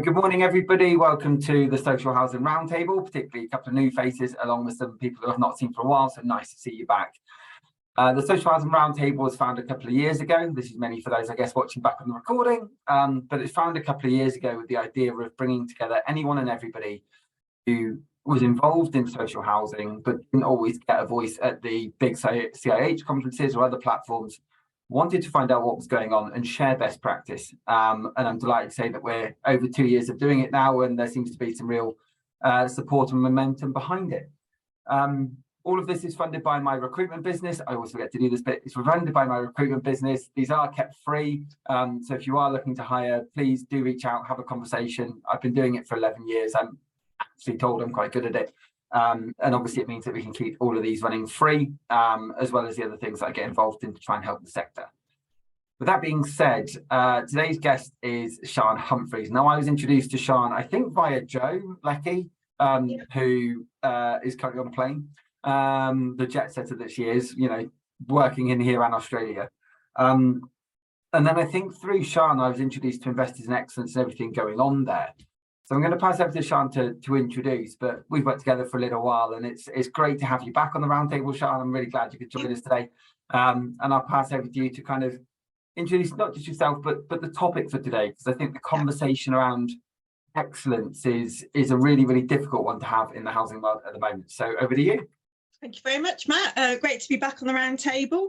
Good morning, everybody. Welcome to the Social Housing Roundtable, particularly a couple of new faces, along with some people who I've not seen for a while, so nice to see you back. The Social Housing Roundtable was founded a couple of years ago. This is mainly for those, I guess, watching back on the recording, but it's founded a couple of years ago with the idea of bringing together anyone and everybody who was involved in social housing, but didn't always get a voice at the big CIH conferences or other platforms, wanted to find out what was going on and share best practice. And I'm delighted to say that we're over 2 years of doing it now, and there seems to be some real support and momentum behind it. All of this is funded by my recruitment business. I always forget to do this bit. It's funded by my recruitment business. These are kept free. So if you are looking to hire, please do reach out, have a conversation. I've been doing it for 11 years. I'm actually told I'm quite good at it. And obviously it means that we can keep all of these running free, as well as the other things that I get involved in to try and help the sector. With that being said, today's guest is Siân Humphreys. Now, I was introduced to Siân, I think, via Joe Leckie, who is currently on a plane, the jet setter that she is, working in here and Australia. And then I think through Siân, I was introduced to Investors in Excellence and everything going on there. So I'm going to pass over to Siân to introduce, but we've worked together for a little while, and it's great to have you back on the roundtable, Siân. I'm really glad you could join us today. And I'll pass over to you to kind of introduce not just yourself, but the topic for today, because I think the conversation around excellence is a really, really difficult one to have in the housing world at the moment. So over to you. Thank you very much, Matt. Great to be back on the round table.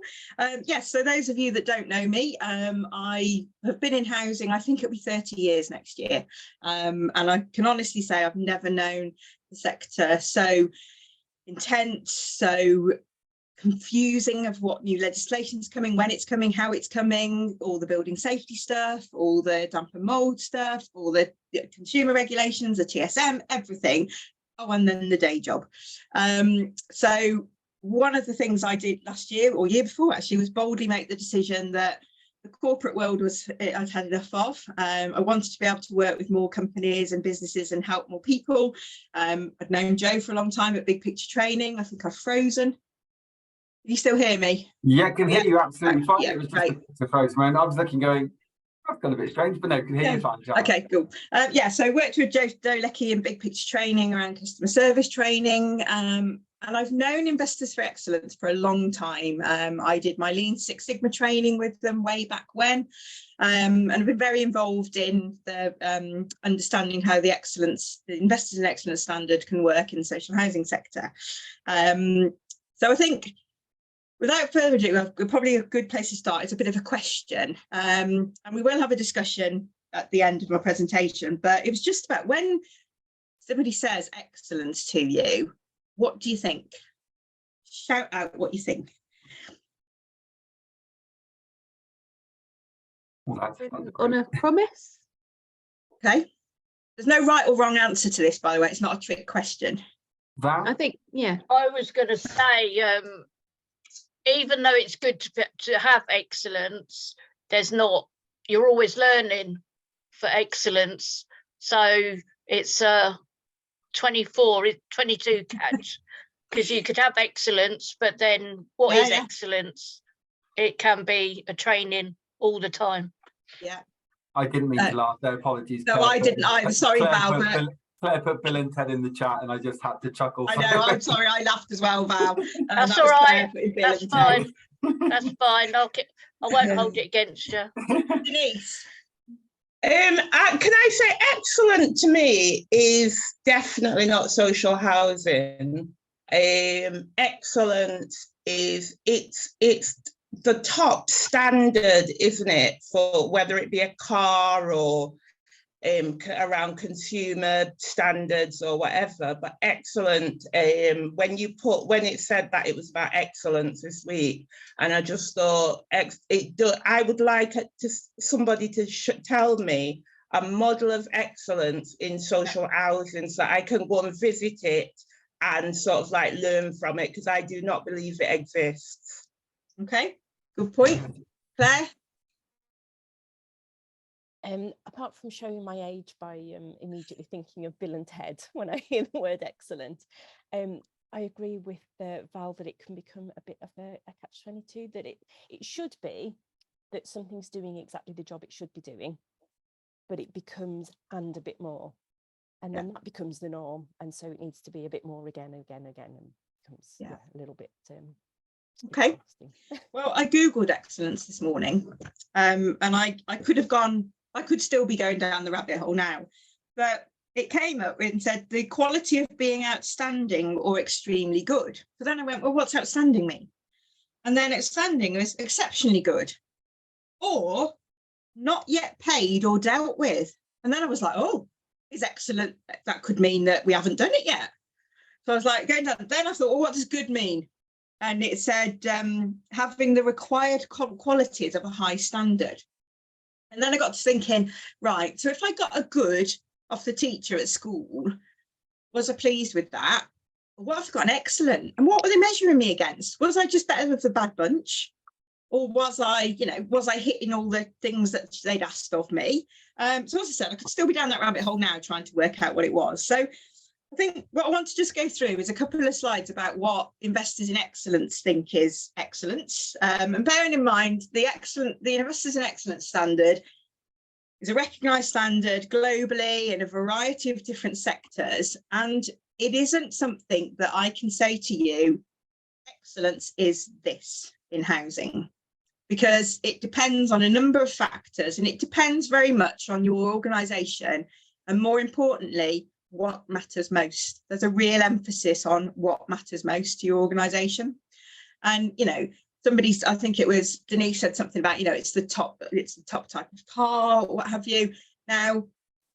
Yes, so those of you that don't know me, I have been in housing, I think it'll be 30 years next year. And I can honestly say I've never known the sector so intense, so confusing of what new legislation is coming, when it's coming, how it's coming, all the building safety stuff, all the damp and mould stuff, all the consumer regulations, the TSM, everything. Oh, and then the day job. So one of the things I did last year or year before actually was boldly make the decision that the corporate world I'd had enough of. I wanted to be able to work with more companies and businesses and help more people. I'd known Joe for a long time at Big Picture Training. I think I've frozen. Can you still hear me? Yeah, I can hear you absolutely fine. Yeah, it was just a frozen moment. I was looking going, that's got a bit strange, but no, can hear you fine, Siân. Okay, cool. So I worked with Joe Leckie in Big Picture Training around customer service training, and I've known Investors for Excellence for a long time. I did my Lean Six Sigma training with them way back when, and I've been very involved in the understanding how the Investors in Excellence standard can work in the social housing sector. So I think, without further ado, probably a good place to start is a bit of a question, and we will have a discussion at the end of my presentation, but it was just about when somebody says excellence to you, what do you think? Shout out what you think. On a promise? Okay. There's no right or wrong answer to this, by the way. It's not a trick question. Val? I think, yeah. I was going to say, even though it's good to have excellence, you're always learning for excellence. So it's 22 catch, because you could have excellence, but then what is excellence? It can be a training all the time. Yeah. I didn't mean to laugh, so apologies. No, I didn't. I'm sorry, Val. Claire put Bill and Ted in the chat, and I just had to chuckle. I know, I'm sorry, I laughed as well, Val. That's all right. That's fine. That's fine. I won't hold it against you. Denise. Can I say excellent to me is definitely not social housing. Excellent is it's the top standard, isn't it, for whether it be a car or around consumer standards or whatever. But excellent, when it said that it was about excellence this week, and I just thought I would like somebody to tell me a model of excellence in social housing so I can go and visit it and sort of like learn from it, because I do not believe it exists. Okay, good point. Claire? Apart from showing my age by immediately thinking of Bill and Ted when I hear the word excellent, I agree with Val that it can become a bit of a catch-22, that it should be that something's doing exactly the job it should be doing. but it becomes and a bit more. And then that becomes the norm. And so it needs to be a bit more again, and becomes a little bit okay. Well, I Googled excellence this morning, and I could still be going down the rabbit hole now, but it came up and said the quality of being outstanding or extremely good. So then I went, well, what's outstanding mean? And then outstanding is exceptionally good, or not yet paid or dealt with. And then I was like, oh, is excellent, that could mean that we haven't done it yet. So I was like, going down. Then I thought, well, what does good mean? And it said having the required qualities of a high standard. And then I got to thinking, right, so if I got a good off the teacher at school, was I pleased with that? What if I got an excellent? And what were they measuring me against? Was I just better than the bad bunch? Or was I hitting all the things that they'd asked of me? So as I said, I could still be down that rabbit hole now trying to work out what it was. So I think what I want to just go through is a couple of slides about what investors in excellence think is excellence. And bearing in mind, the investors in excellence standard is a recognised standard globally in a variety of different sectors. And it isn't something that I can say to you, excellence is this in housing, because it depends on a number of factors, and it depends very much on your organisation, and more importantly, what matters most. There's a real emphasis on what matters most to your organisation. And I think it was Denise said something about, it's the top type of car, or what have you. Now,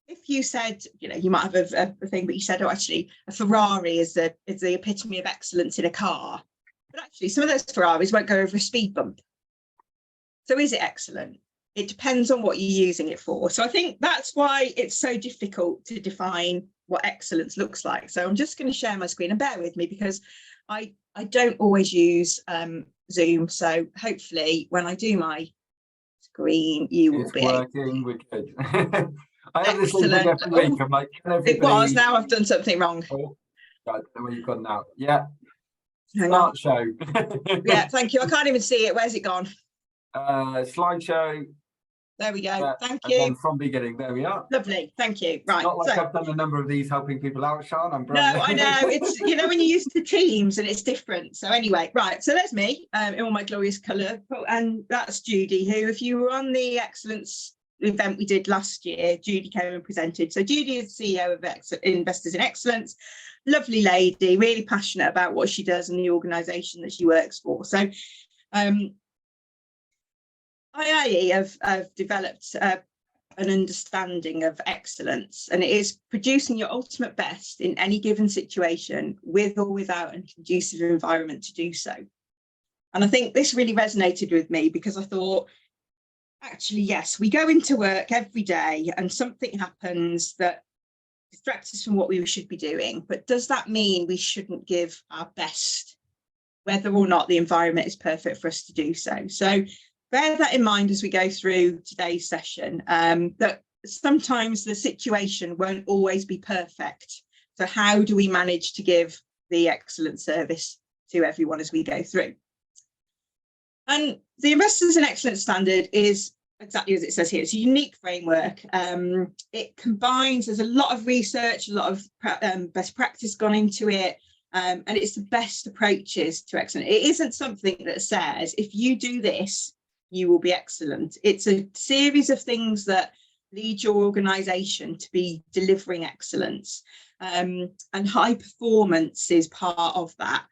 if you said, you might have a thing, but you said, oh, actually, a Ferrari is the epitome of excellence in a car. But actually, some of those Ferraris won't go over a speed bump. So is it excellent? It depends on what you're using it for. So I think that's why it's so difficult to define what excellence looks like. So I'm just going to share my screen, and bear with me because I don't always use Zoom. So hopefully when I do my screen, you will be working. We're good. I have this thing every week. I'm like, it was. Now I've done something wrong. Oh, God, where you've gone now? Yeah. Start show. Yeah, thank you. I can't even see it. Where's it gone? Slideshow. There we go. Yeah, thank you. Then from beginning. There we are. Lovely. Thank you. Right. Not like I've done a number of these helping people out, Sean. I'm no, I know. It's when you use the Teams and it's different. So anyway, right. So there's me in all my glorious colour, and that's Judy, who, if you were on the excellence event we did last year, Judy came and presented. So Judy is CEO of Investors in Excellence. Lovely lady, really passionate about what she does and the organisation that she works for. So IIE have developed an understanding of excellence, and it is producing your ultimate best in any given situation with or without a conducive environment to do so. And I think this really resonated with me because I thought, actually, yes, we go into work every day and something happens that distracts us from what we should be doing. But does that mean we shouldn't give our best, whether or not the environment is perfect for us to do so? So bear that in mind as we go through today's session, that sometimes the situation won't always be perfect. So how do we manage to give the excellent service to everyone as we go through? And the Investors in Excellence standard is exactly as it says here. It's a unique framework. It combines, there's a lot of research, a lot of best practice gone into it, and it's the best approaches to excellence. It isn't something that says, if you do this, you will be excellent. It's a series of things that lead your organisation to be delivering excellence, and high performance is part of that.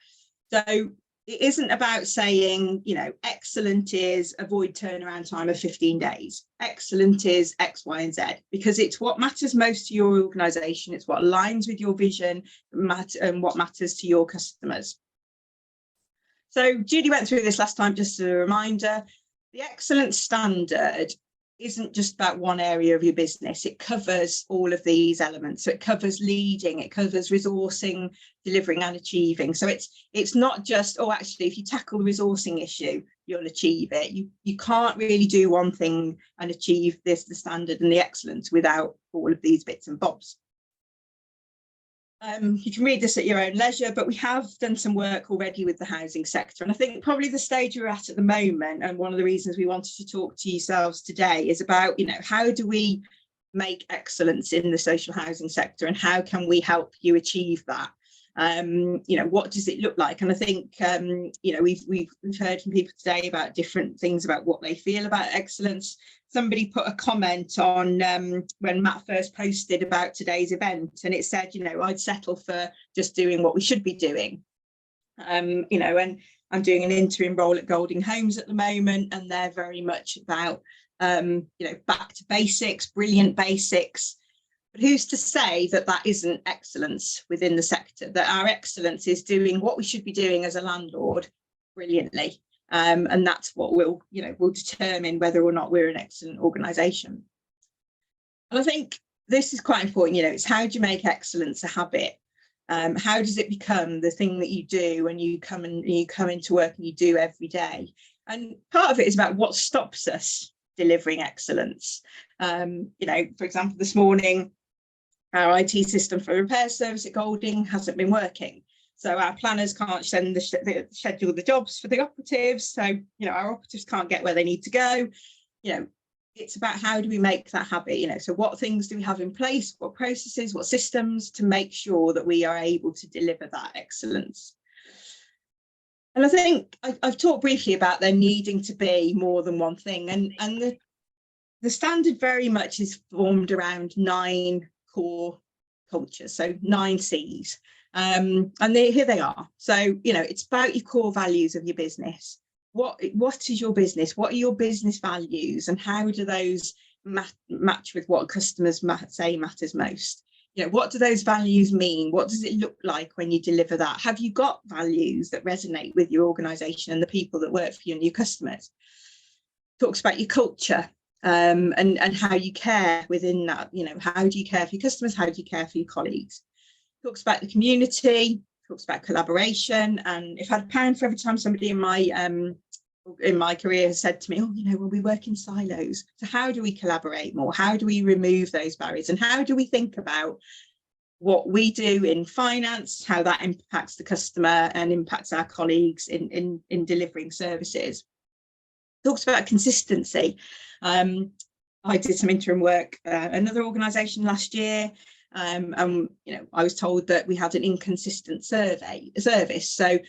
So it isn't about saying, excellent is avoid turnaround time of 15 days. Excellent is X, Y, and Z, because it's what matters most to your organisation. It's what aligns with your vision and what matters to your customers. So Judy went through this last time, just as a reminder. The excellence standard isn't just about one area of your business. It covers all of these elements. So it covers leading, it covers resourcing, delivering and achieving. So it's not just, oh, actually, if you tackle the resourcing issue, you'll achieve it. You can't really do one thing and achieve the standard and the excellence without all of these bits and bobs. You can read this at your own leisure, but we have done some work already with the housing sector. And I think probably the stage we're at the moment, and one of the reasons we wanted to talk to yourselves today, is about, how do we make excellence in the social housing sector, and how can we help you achieve that? What does it look like? And I think we've heard from people today about different things about what they feel about excellence. Somebody put a comment on when Matt first posted about today's event, and it said, I'd settle for just doing what we should be doing. And I'm doing an interim role at Golding Homes at the moment, and they're very much about back to basics, brilliant basics. But who's to say that that isn't excellence within the sector, that our excellence is doing what we should be doing as a landlord brilliantly? And that's what will determine whether or not we're an excellent organisation. And I think this is quite important. It's how do you make excellence a habit? How does it become the thing that you do when you come into work and you do every day? And part of it is about what stops us delivering excellence. For example, this morning, our IT system for repair service at Golding hasn't been working. So our planners can't schedule the jobs for the operatives. So, our operatives can't get where they need to go. It's about how do we make that habit, so what things do we have in place, what processes, what systems to make sure that we are able to deliver that excellence. And I think I've talked briefly about there needing to be more than one thing. And the standard very much is formed around 9 core cultures, so 9 C's. And here they are. So, it's about your core values of your business. What is your business? What are your business values? And how do those match with what customers say matters most? What do those values mean? What does it look like when you deliver that? Have you got values that resonate with your organisation and the people that work for you and your customers? Talks about your culture. And how you care within that, how do you care for your customers? How do you care for your colleagues? Talks about the community, talks about collaboration. And if I had a pound for every time somebody in my career has said to me, well, we work in silos. So how do we collaborate more? How do we remove those barriers? And how do we think about what we do in finance, how that impacts the customer and impacts our colleagues in delivering services? Talks about consistency. I did some interim work at another organisation last year, and I was told that we had an inconsistent service. So,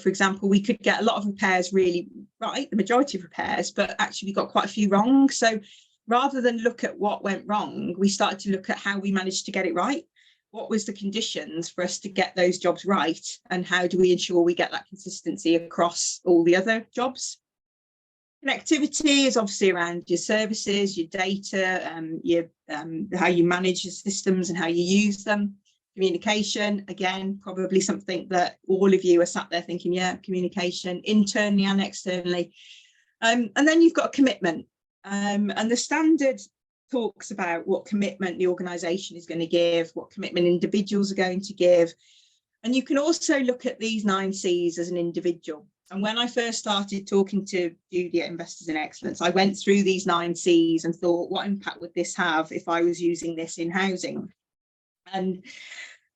for example, we could get a lot of repairs really right, the majority of repairs, but actually we got quite a few wrong. So rather than look at what went wrong, we started to look at how we managed to get it right. What was the conditions for us to get those jobs right, and how do we ensure we get that consistency across all the other jobs? Connectivity is obviously around your services, your data, how you manage your systems and how you use them. Communication, again, probably something that all of you are sat there thinking, yeah, communication internally and externally. And then you've got a commitment. And the standard talks about what commitment the organisation is going to give, what commitment individuals are going to give. And you can also look at these 9 C's as an individual. And when I first started talking to Judy at Investors in Excellence, I went through these 9 C's and thought, what impact would this have if I was using this in housing? And,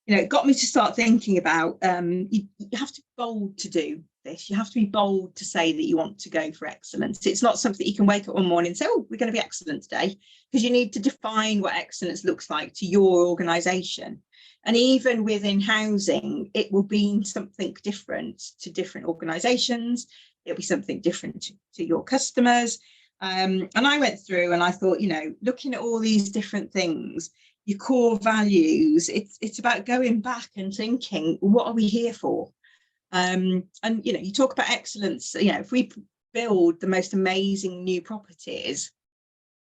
it got me to start thinking about, you have to be bold to do this. You have to be bold to say that you want to go for excellence. It's not something you can wake up one morning and say, oh, we're going to be excellent today, because you need to define what excellence looks like to your organisation. And even within housing, it will be something different to different organisations. It'll be something different to your customers. And I went through and I thought, looking at all these different things, your core values, it's about going back and thinking, what are we here for? And, you talk about excellence, if we build the most amazing new properties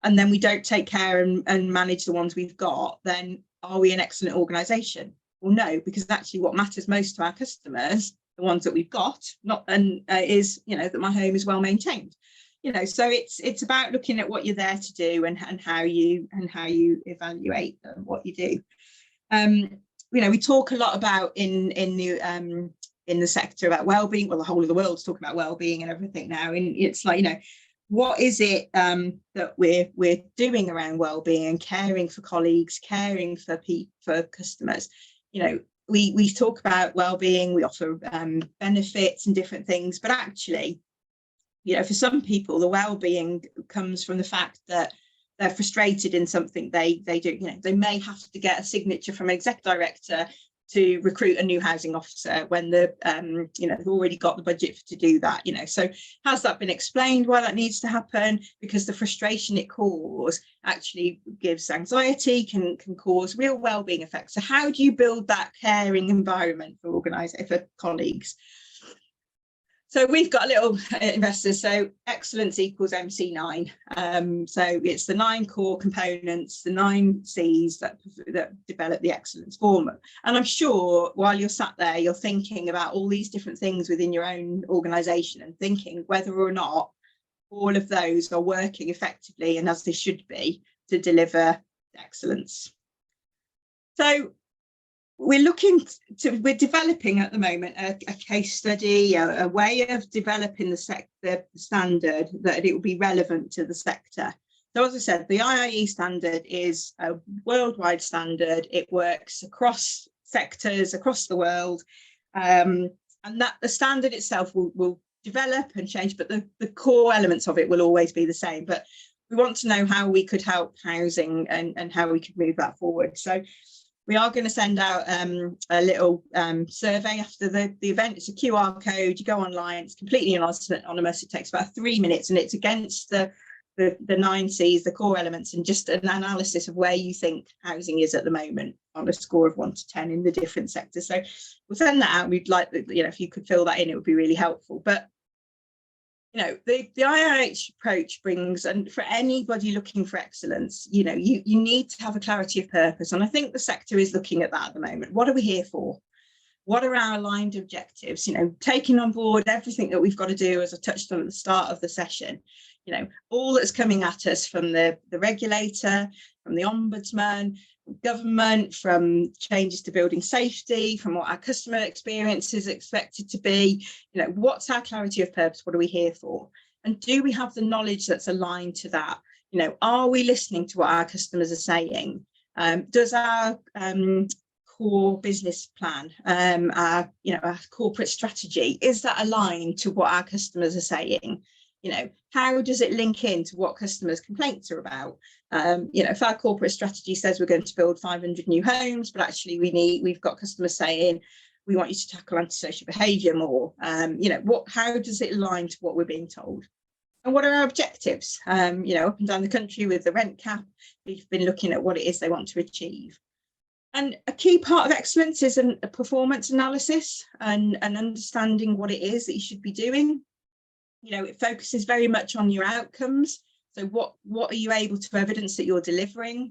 and then we don't take care and manage the ones we've got, then are we an excellent organisation? Well, no, because actually what matters most to our customers, the ones that we've got, is, that my home is well maintained. So it's about looking at what you're there to do and how you evaluate what you do. We talk a lot about in the sector about well-being. Well, the whole of the world's talking about well-being and everything now. And it's like, what is it that we're doing around well-being and caring for colleagues, caring for customers? We talk about well-being, we offer benefits and different things, but actually, for some people, the well-being comes from the fact that they're frustrated in something they do. You know, they may have to get a signature from an exec director to recruit a new housing officer when the you know, they've already got the budget to do that. You know, so has that been explained why that needs to happen? Because the frustration it causes actually gives anxiety, can cause real well-being effects. So how do you build that caring environment for colleagues? So we've got a little investors. So excellence equals MC9. So it's the 9 core components, the 9 C's that develop the excellence formula. And I'm sure while you're sat there, you're thinking about all these different things within your own organisation and thinking whether or not all of those are working effectively and as they should be to deliver excellence. So we're developing at the moment a case study, a way of developing the standard that it will be relevant to the sector. So as I said, the IIE standard is a worldwide standard. It works across sectors, across the world, and that the standard itself will develop and change, but the core elements of it will always be the same. But we want to know how we could help housing and how we could move that forward. So we are going to send out a little survey after the event. It's a QR code. You go online. It's completely anonymous. It takes about 3 minutes, and it's against the 9 C's, the core elements, and just an analysis of where you think housing is at the moment on a score of 1 to 10 in the different sectors. So we'll send that out. We'd like, you know, if you could fill that in, it would be really helpful. But you know, the IIH approach brings, and for anybody looking for excellence, you know, you need to have a clarity of purpose. And I think the sector is looking at that at the moment. What are we here for? What are our aligned objectives? You know, taking on board everything that we've got to do, as I touched on at the start of the session, you know, all that's coming at us from the regulator, from the ombudsman, government, from changes to building safety, from what our customer experience is expected to be. You know, what's our clarity of purpose? What are we here for? And do we have the knowledge that's aligned to that? You know, are we listening to what our customers are saying? Does our core business plan, our corporate strategy, is that aligned to what our customers are saying? You know, how does it link into what customers' complaints are about? You know, if our corporate strategy says we're going to build 500 new homes, but actually we've got customers saying we want you to tackle antisocial behaviour more. You know, how does it align to what we're being told? And what are our objectives? You know, up and down the country with the rent cap, we've been looking at what it is they want to achieve. And a key part of excellence is a performance analysis and understanding what it is that you should be doing. You know, it focuses very much on your outcomes. So what are you able to evidence that you're delivering?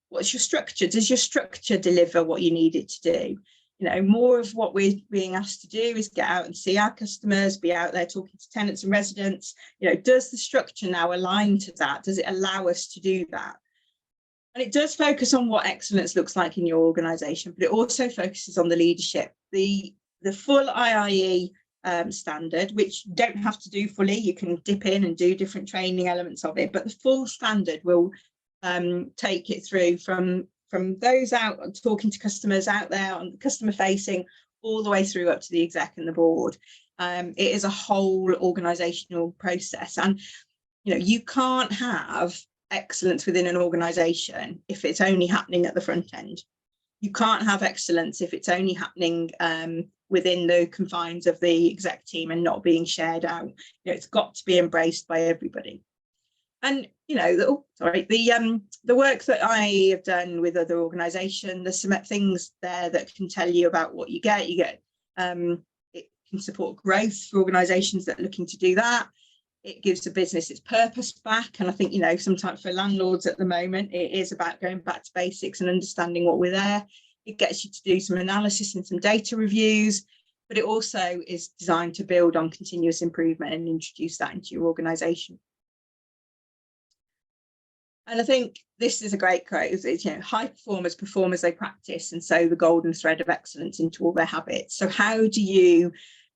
What's your structure? Does your structure deliver what you need it to do? You know, more of what we're being asked to do is get out and see our customers, be out there talking to tenants and residents. You know, does the structure now align to that? Does it allow us to do that? And it does focus on what excellence looks like in your organisation, but it also focuses on the leadership. The full IIE standard, which you don't have to do fully, you can dip in and do different training elements of it, but the full standard will take it through from those out talking to customers out there on the customer facing all the way through up to the exec and the board. It is a whole organisational process, and you know, you can't have excellence within an organisation if it's only happening at the front end. You can't have excellence if it's only happening within the confines of the exec team and not being shared out. You know, it's got to be embraced by everybody. And you know, the work that I have done with other organisations, there's some things there that can tell you about what you get. It can support growth for organisations that are looking to do that. It gives the business its purpose back. And I think, you know, sometimes for landlords at the moment, it is about going back to basics and understanding what we're there. It gets you to do some analysis and some data reviews, but it also is designed to build on continuous improvement and introduce that into your organisation. And I think this is a great quote. It's, you know, high performers perform as they practice, and so the golden thread of excellence into all their habits. So how do you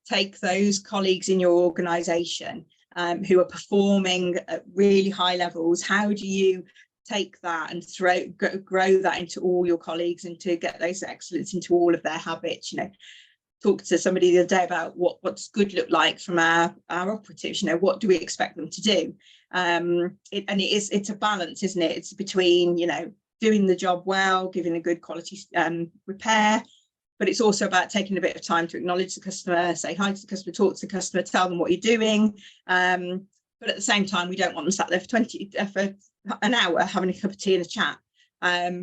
take those colleagues in your organisation who are performing at really high levels? How do you take that and grow that into all your colleagues and to get those excellence into all of their habits? You know, talked to somebody the other day about what's good look like from our operatives. You know, what do we expect them to do? It's a balance, isn't it? It's between, you know, doing the job well, giving a good quality repair, but it's also about taking a bit of time to acknowledge the customer, say hi to the customer, talk to the customer, tell them what you're doing. But at the same time, we don't want them sat there for an hour having a cup of tea and a chat,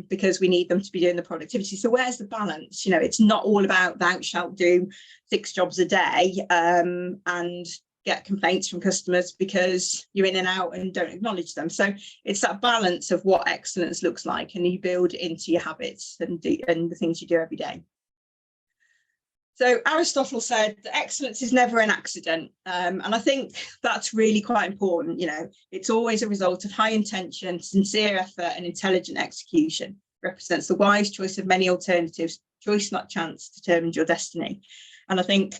because we need them to be doing the productivity. So where's the balance? You know, it's not all about thou shalt do 6 jobs a day and get complaints from customers because you're in and out and don't acknowledge them. So it's that balance of what excellence looks like, and you build it into your habits and the things you do every day. So Aristotle said that excellence is never an accident. And I think that's really quite important. You know, it's always a result of high intention, sincere effort, and intelligent execution. Represents the wise choice of many alternatives. Choice, not chance, determines your destiny. And I think,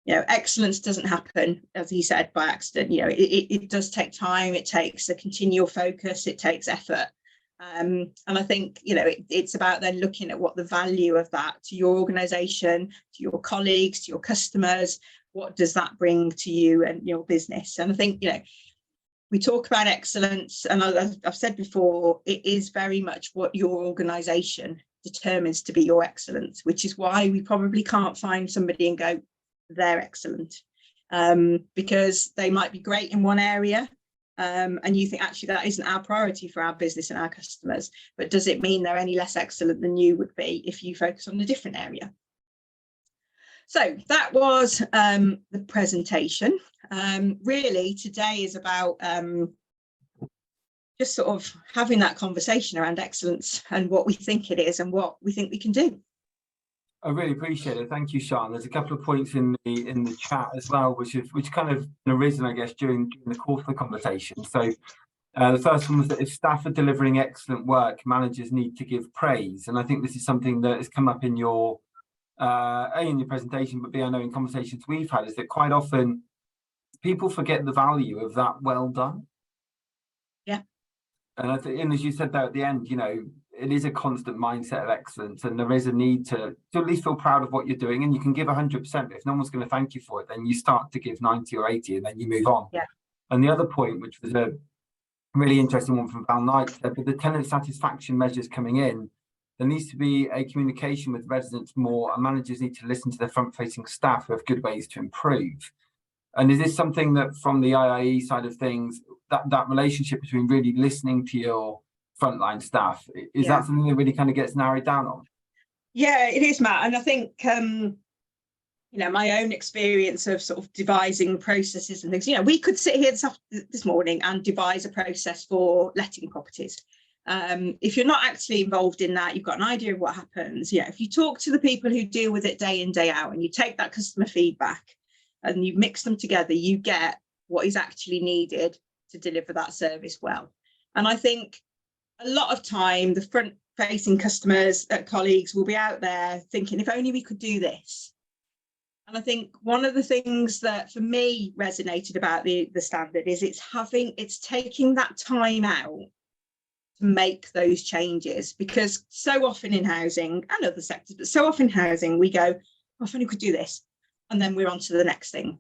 you know, excellence doesn't happen, as he said, by accident. You know, it does take time. It takes a continual focus. It takes effort. And I think, you know, it's about then looking at what the value of that to your organisation, to your colleagues, to your customers. What does that bring to you and your business? And I think, you know, we talk about excellence, and I've said before, it is very much what your organisation determines to be your excellence, which is why we probably can't find somebody and go, they're excellent, because they might be great in one area. And you think actually that isn't our priority for our business and our customers, but does it mean they're any less excellent than you would be if you focus on a different area? So that was the presentation. Really today is about just sort of having that conversation around excellence and what we think it is and what we think we can do. I really appreciate it. Thank you, Siân. There's a couple of points in the chat as well, which kind of arisen, I guess, during the course of the conversation. So the first one was that if staff are delivering excellent work, managers need to give praise. And I think this is something that has come up in your presentation, but B, I know in conversations we've had, is that quite often people forget the value of that well done. Yeah. And I think, and as you said there at the end, you know, it is a constant mindset of excellence, and there is a need to at least feel proud of what you're doing. And you can give 100%, but if no one's going to thank you for it, then you start to give 90 or 80 and then you move on. Yeah. And the other point, which was a really interesting one from Val Knight, said, but the tenant satisfaction measures coming in, there needs to be a communication with residents more, and managers need to listen to their front-facing staff who have good ways to improve. And is this something that from the IIE side of things, that relationship between really listening to your frontline staff, is that something that really kind of gets narrowed down on? Yeah, it is, Matt. And I think, you know, my own experience of sort of devising processes and things, you know, we could sit here this morning and devise a process for letting properties. If you're not actually involved in that, you've got an idea of what happens. Yeah, if you talk to the people who deal with it day in, day out, and you take that customer feedback and you mix them together, you get what is actually needed to deliver that service well. And I think a lot of time, the front-facing customers, colleagues will be out there thinking, if only we could do this. And I think one of the things that for me resonated about the standard is it's taking that time out to make those changes, because so often in housing and other sectors, but so often in housing, we go, oh, if only we could do this, and then we're on to the next thing.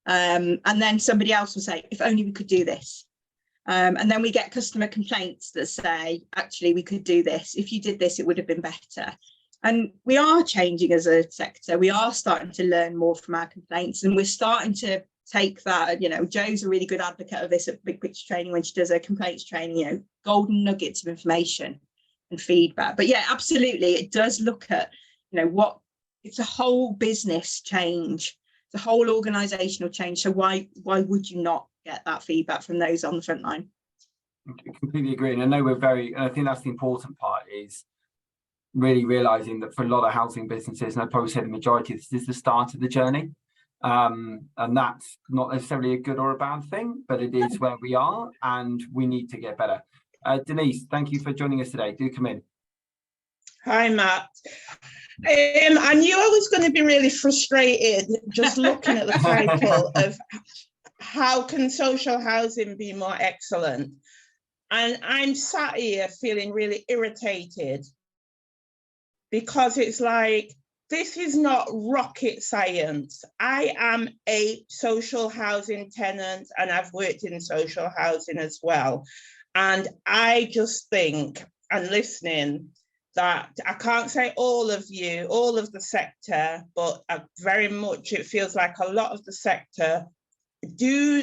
And then somebody else will say, if only we could do this. And then we get customer complaints that say, actually, we could do this. If you did this, it would have been better. And we are changing as a sector. We are starting to learn more from our complaints, and we're starting to take that. You know, Jo's a really good advocate of this at Big Picture Training when she does her complaints training, you know, golden nuggets of information and feedback. But yeah, absolutely, it does look at, you know, it's a whole business change, it's a whole organisational change. So why would you not get that feedback from those on the front line? I completely agree. And I know and I think that's the important part, is really realising that for a lot of housing businesses, and I'd probably say the majority, this is the start of the journey. And that's not necessarily a good or a bad thing, but it is where we are and we need to get better. Denise, thank you for joining us today. Do come in. Hi, Matt. I knew I was going to be really frustrated just looking at the title of how can social housing be more excellent? And I'm sat here feeling really irritated, because it's like this is not rocket science. I am a social housing tenant and I've worked in social housing as well. And I just think, and listening, that I can't say all of you, all of the sector, but very much it feels like a lot of the sector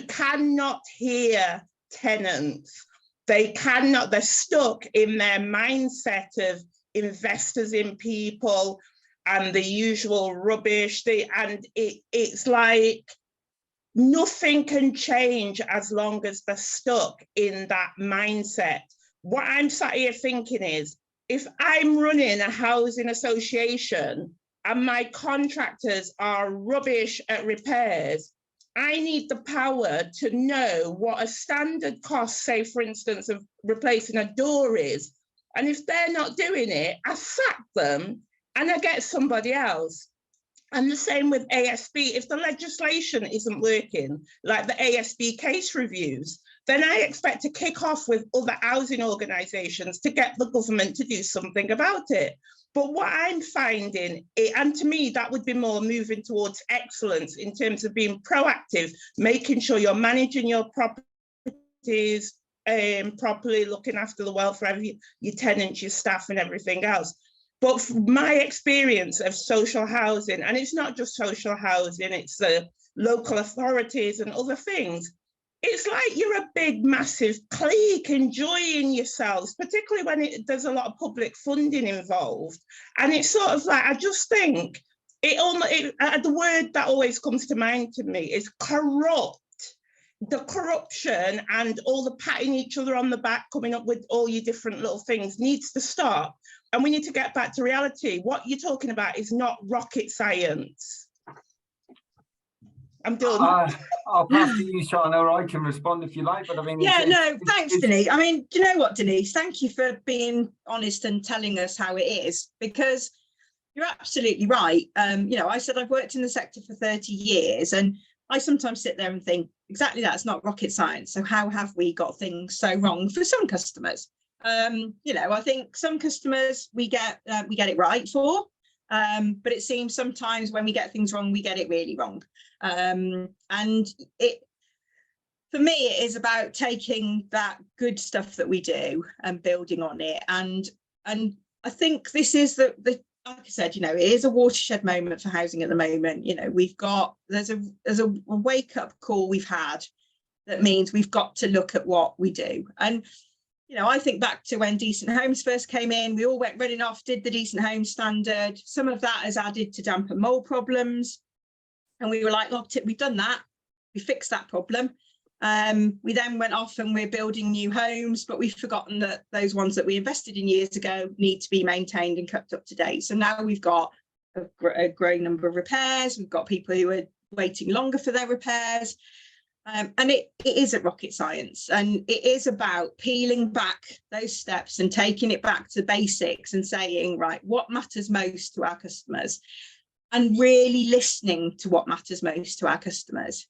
cannot hear tenants. They cannot, they're stuck in their mindset of investors in people and the usual rubbish. It's like nothing can change as long as they're stuck in that mindset. What I'm sat here thinking is, if I'm running a housing association and my contractors are rubbish at repairs, I need the power to know what a standard cost, say for instance, of replacing a door is. And if they're not doing it, I sack them and I get somebody else. And the same with ASB. If the legislation isn't working, like the ASB case reviews, then I expect to kick off with other housing organisations to get the government to do something about it. But what I'm finding, and to me, that would be more moving towards excellence in terms of being proactive, making sure you're managing your properties properly, looking after the welfare of your tenants, your staff and everything else. But from my experience of social housing, and it's not just social housing, it's the local authorities and other things, it's like you're a big, massive clique enjoying yourselves, particularly when there's a lot of public funding involved. And it's sort of like, I just think, the word that always comes to mind to me is corrupt. The corruption and all the patting each other on the back, coming up with all your different little things needs to stop. And we need to get back to reality. What you're talking about is not rocket science. I'm done. I'll pass to you, Shana, or I can respond if you like. But I mean, thanks, Denise. I mean, do you know what, Denise? Thank you for being honest and telling us how it is, because you're absolutely right. I said I've worked in the sector for 30 years, and I sometimes sit there and think, exactly that, it's not rocket science. So how have we got things so wrong for some customers? I think some customers we get it right for, but it seems sometimes when we get things wrong, we get it really wrong. And for me, it is about taking that good stuff that we do and building on it. And I think this is the like I said, it is a watershed moment for housing at the moment. There's a wake up call we've had that means we've got to look at what we do. And I think back to when Decent Homes first came in, we all went running off, did the Decent Homes standard. Some of that has added to damp and mold problems. And we were like, look, we've done that. We fixed that problem. We then went off and we're building new homes, but we've forgotten that those ones that we invested in years ago need to be maintained and kept up to date. So now we've got a growing number of repairs. We've got people who are waiting longer for their repairs. And it is a rocket science, and it is about peeling back those steps and taking it back to basics and saying, right, what matters most to our customers, and really listening to what matters most to our customers.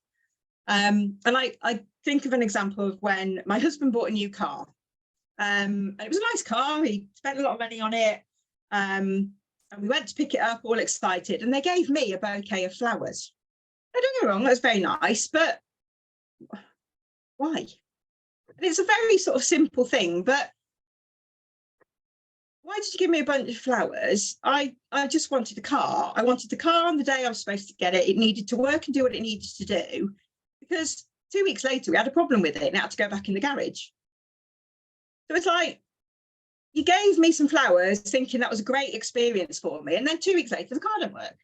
And I think of an example of when my husband bought a new car. And it was a nice car. He spent a lot of money on it. And we went to pick it up all excited, and they gave me a bouquet of flowers. Now, don't get me wrong, that's very nice, but why? And it's a very sort of simple thing, but why did you give me a bunch of flowers? I just wanted a car. I wanted the car on the day I was supposed to get it. It needed to work and do what it needed to do, because 2 weeks later we had a problem with it and it had to go back in the garage. So it's like, you gave me some flowers thinking that was a great experience for me, and then 2 weeks later the car didn't work.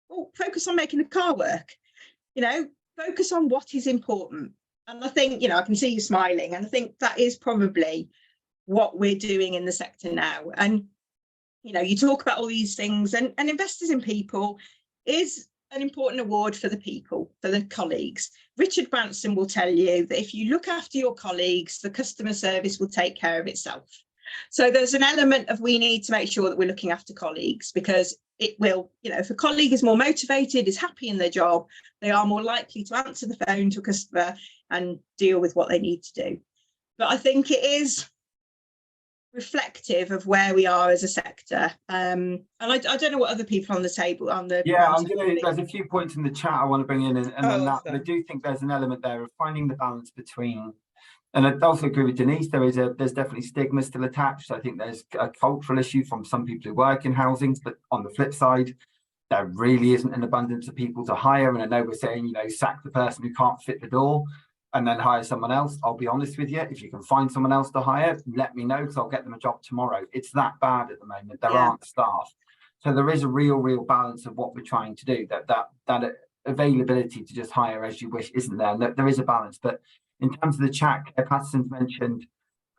Well, focus on making the car work. Focus on what is important. And I think, I can see you smiling, and I think that is probably what we're doing in the sector now. And, you talk about all these things, and Investors in People is an important award for the people, for the colleagues. Richard Branson will tell you that if you look after your colleagues, the customer service will take care of itself. So there's an element of, we need to make sure that we're looking after colleagues, because it will, if a colleague is more motivated, is happy in their job, they are more likely to answer the phone to a customer and deal with what they need to do. But I think it is reflective of where we are as a sector. And I don't know what other people on the table there's a few points in the chat I want to bring in, and then that, but I do think there's an element there of finding the balance between, and I also agree with Denise, there's definitely stigma still attached. I think there's a cultural issue from some people who work in housing, but on the flip side, there really isn't an abundance of people to hire. And I know we're saying, sack the person who can't fit the door and then hire someone else. I'll be honest with you, if you can find someone else to hire, let me know, because I'll get them a job tomorrow. It's that bad at the moment. There aren't staff. So there is a real balance of what we're trying to do. That availability to just hire as you wish isn't there. There is a balance. But in terms of the chat, Claire Patterson's mentioned,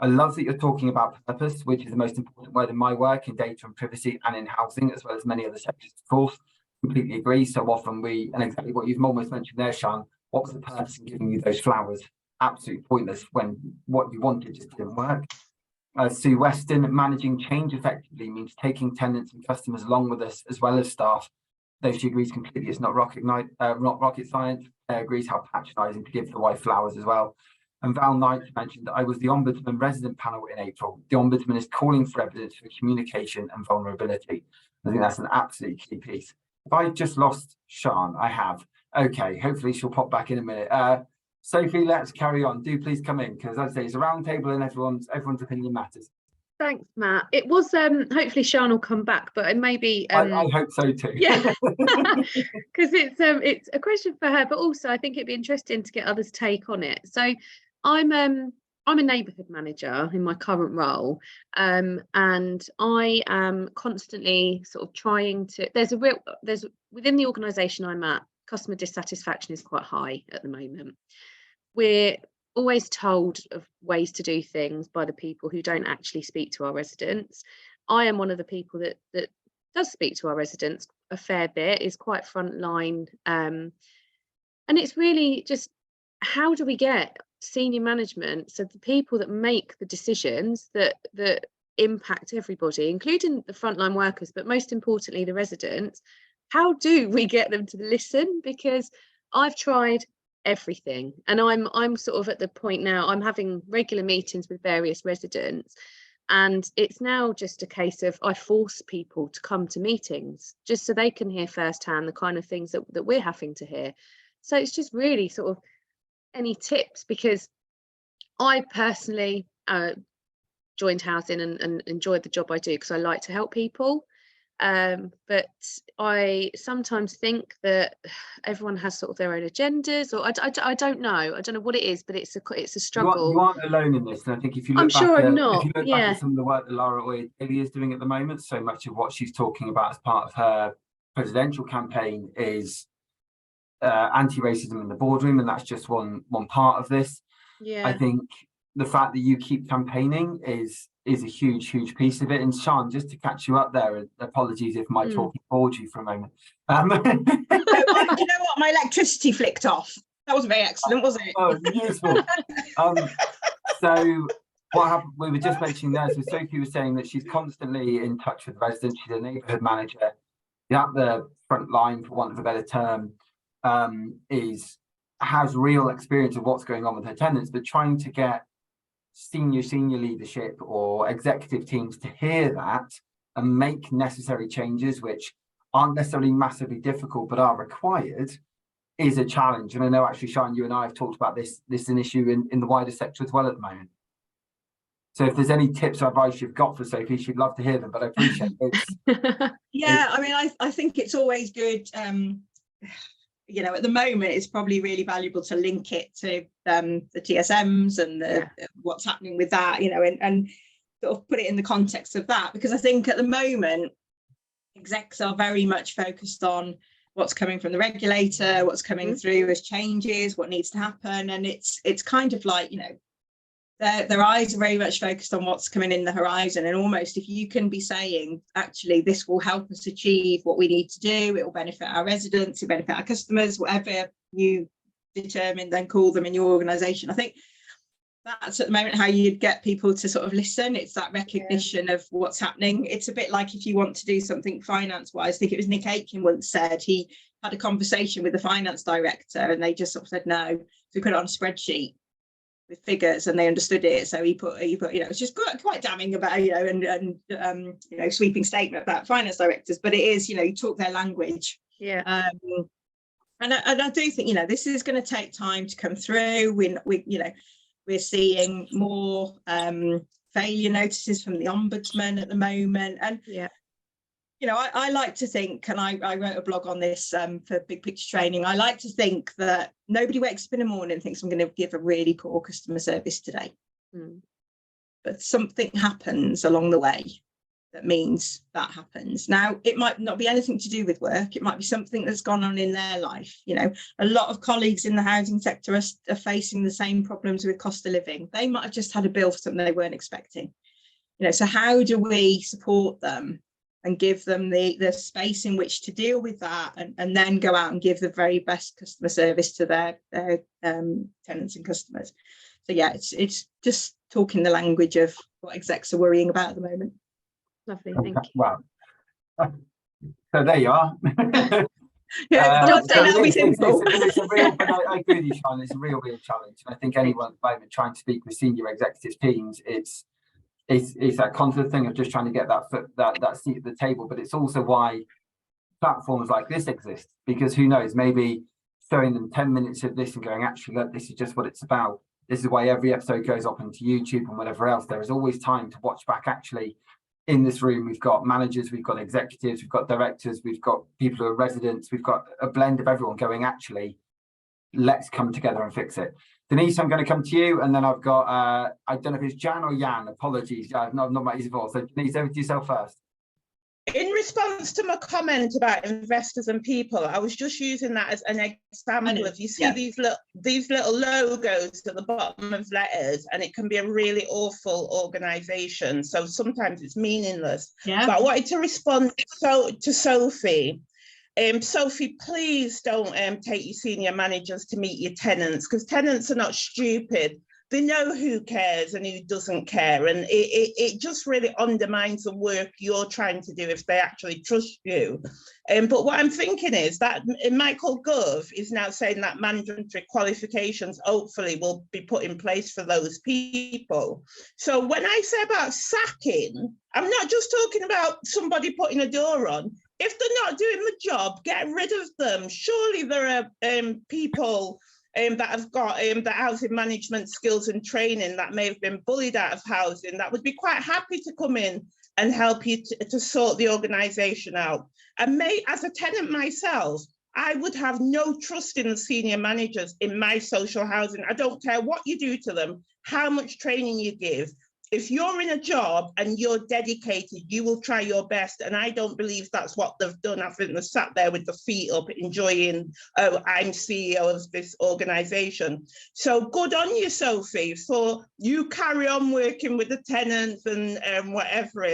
I love that you're talking about purpose, which is the most important word in my work, in data and privacy and in housing, as well as many other sectors, of course. Completely agree. So often and exactly what you've almost mentioned there, Siân, what was the purpose of giving you those flowers? Absolutely pointless when what you wanted just didn't work. Sue Weston, managing change effectively means taking tenants and customers along with us as well as staff. Though she agrees completely, it's not rocket science. Agrees how patronising to give the wife flowers as well. And Val Knight mentioned that I was the Ombudsman resident panel in April. The Ombudsman is calling for evidence for communication and vulnerability. I think that's an absolute key piece. If I just lost Siân, I have. Okay, hopefully she'll pop back in a minute. Sophie, let's carry on. Do please come in, because as I say, it's a round table and everyone's opinion matters. Thanks, Matt. It was hopefully Siân will come back, but it may be I hope so too. Yeah, because it's a question for her, but also I think it'd be interesting to get others' take on it. So I'm a neighbourhood manager in my current role, and I am constantly sort of trying to. There's within the organisation I'm at, customer dissatisfaction is quite high at the moment. We're always told of ways to do things by the people who don't actually speak to our residents. I am one of the people that does speak to our residents a fair bit, is quite frontline, and it's really just, how do we get senior management, so the people that make the decisions that impact everybody, including the frontline workers, but most importantly the residents, how do we get them to listen? Because I've tried everything, and I'm sort of at the point now, I'm having regular meetings with various residents, and it's now just a case of I force people to come to meetings just so they can hear firsthand the kind of things that we're having to hear. So it's just really sort of any tips, because I personally joined housing and enjoyed the job I do because I like to help people. But I sometimes think that everyone has sort of their own agendas, or I don't know what it is, but it's a struggle. You aren't alone in this, and I think if you look back at some of the work that Laura Oye-Daly is doing at the moment, so much of what she's talking about as part of her presidential campaign is anti-racism in the boardroom, and that's just one part of this. I think the fact that you keep campaigning is a huge piece of it. And Siân, just to catch you up there, and apologies if my talking bored you for a moment. You know what, my electricity flicked off. That wasn't very excellent, was it? Oh, useful. So what happened, we were just mentioning there, so Sophie was saying that she's constantly in touch with residents. She's a neighbourhood manager. At the front line, for want of a better term, has real experience of what's going on with her tenants, but trying to get senior leadership or executive teams to hear that and make necessary changes, which aren't necessarily massively difficult but are required, is a challenge. And I know actually, Siân, you and I have talked about this is an issue in the wider sector as well at the moment. So if there's any tips or advice you've got for Sophie, she'd love to hear them, but I appreciate it. Yeah, I mean, I think it's always good. At the moment, it's probably really valuable to link it to the TSMs and what's happening with that, and sort of put it in the context of that, because I think at the moment, execs are very much focused on what's coming from the regulator, what's coming through as changes, what needs to happen, and it's kind of like, their eyes are very much focused on what's coming in the horizon. And almost, if you can be saying, actually, this will help us achieve what we need to do, it will benefit our residents, it will benefit our customers, whatever you determine, then call them in your organisation. I think that's at the moment how you'd get people to sort of listen. It's that recognition of what's happening. It's a bit like if you want to do something finance-wise. I think it was Nick Aiken once said he had a conversation with the finance director and they just sort of said no. So we put it on a spreadsheet. figures, and they understood it. So he put it's just quite damning about, and sweeping statement about finance directors, but it is, you talk their language. Yeah. And I do think, this is going to take time to come through. We're seeing more failure notices from the Ombudsman at the moment. And, I like to think, and I wrote a blog on this for Big Picture Training, I like to think that nobody wakes up in the morning and thinks I'm going to give a really poor customer service today. But something happens along the way that means that happens. Now, it might not be anything to do with work. It might be something that's gone on in their life. A lot of colleagues in the housing sector are facing the same problems with cost of living. They might have just had a bill for something they weren't expecting. So how do we support them and give them the space in which to deal with that, and then go out and give the very best customer service to their tenants and customers? So yeah, it's just talking the language of what execs are worrying about at the moment. Lovely, thank you. Wow. So there you are. That'll be simple. It's a real, but I agree with you, Sean, it's a real challenge. And I think anyone at the moment trying to speak with senior executive teams, it's that constant thing of just trying to get that seat at the table. But it's also why platforms like this exist, because who knows, maybe showing them 10 minutes of this and going, actually, look, this is just what it's about. This is why every episode goes up onto YouTube and whatever else. There is always time to watch back. Actually, in this room, we've got managers, we've got executives, we've got directors, we've got people who are residents, we've got a blend of everyone going, actually, let's come together and fix it. Denise, I'm going to come to you, and then I've got, I don't know if it's Jan or Jan, apologies, I've not met you before. So Denise, over to yourself first. In response to my comment about investors and people, I was just using that as an example of, you see these little logos at the bottom of letters, and it can be a really awful organisation. So sometimes it's meaningless. Yeah. But I wanted to respond to Sophie. Sophie, please don't take your senior managers to meet your tenants, because tenants are not stupid. They know who cares and who doesn't care, and it just really undermines the work you're trying to do if they actually trust you. But what I'm thinking is that Michael Gove is now saying that mandatory qualifications hopefully will be put in place for those people. So when I say about sacking, I'm not just talking about somebody putting a door on. If they're not doing the job, get rid of them. Surely there are people that have got the housing management skills and training that may have been bullied out of housing that would be quite happy to come in and help you to sort the organisation out. And as a tenant myself, I would have no trust in the senior managers in my social housing. I don't care what you do to them, how much training you give. If you're in a job and you're dedicated, you will try your best. And I don't believe that's what they've done. I think they've sat there with the feet up, enjoying, oh, I'm CEO of this organisation. So good on you, Sophie, for you carry on working with the tenants and whatever.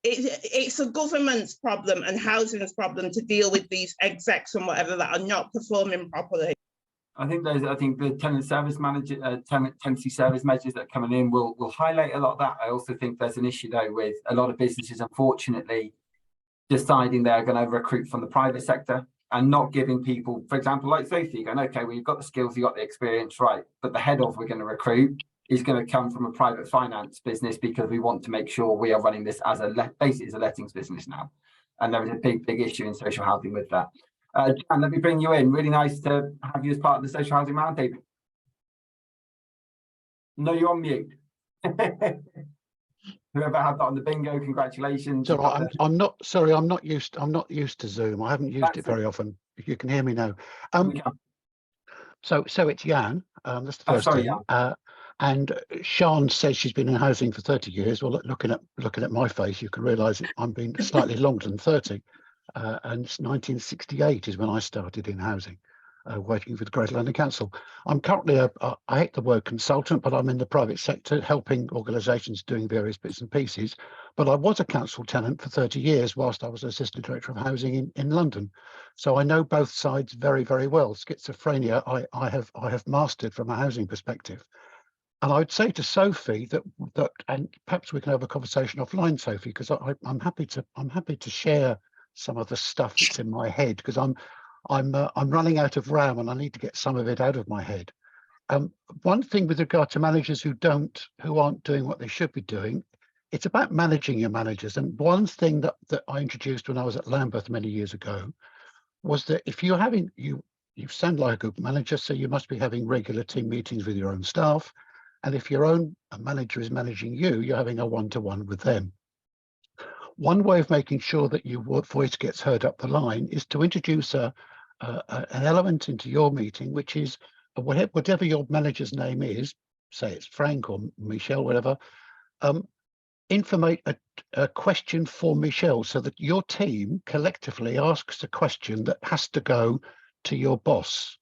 It's a government's problem and housing's problem to deal with these execs and whatever that are not performing properly. I think the tenant service manager, tenancy service measures that are coming in will highlight a lot of that. I also think there's an issue though with a lot of businesses, unfortunately, deciding they're going to recruit from the private sector and not giving people, for example, like Sophie, going, okay, well, you've got the skills, you've got the experience, right, but the head of we're going to recruit is going to come from a private finance business, because we want to make sure we are running this as basically as a lettings business now. And there is a big issue in social housing with that. Jan, let me bring you in. Really nice to have you as part of the Social Housing Roundtable. No, you're on mute. Whoever had that on the bingo, congratulations. So I'm not used to Zoom. I haven't used it very often. If you can hear me now. So it's Jan. That's the first thing. And Sean says she's been in housing for 30 years. Well, looking at my face, you can realise I'm been slightly longer than 30. And 1968 is when I started in housing, working for the Greater London Council. I'm currently I hate the word consultant, but I'm in the private sector helping organisations doing various bits and pieces. But I was a council tenant for 30 years whilst I was Assistant Director of Housing in London. So I know both sides very, very well. Schizophrenia I have mastered from a housing perspective. And I would say to Sophie that and perhaps we can have a conversation offline, Sophie, because I'm happy to share some of the stuff that's in my head, because I'm running out of RAM and I need to get some of it out of my head. One thing with regard to managers who aren't doing what they should be doing, it's about managing your managers. And one thing that I introduced when I was at Lambeth many years ago was that if you're having, you sound like a good manager, so you must be having regular team meetings with your own staff. And if your own manager is managing you, you're having a one-to-one with them. One way of making sure that your voice gets heard up the line is to introduce an element into your meeting, which is whatever your manager's name is, say it's Frank or Michelle, whatever, informate a question for Michelle so that your team collectively asks a question that has to go to your boss.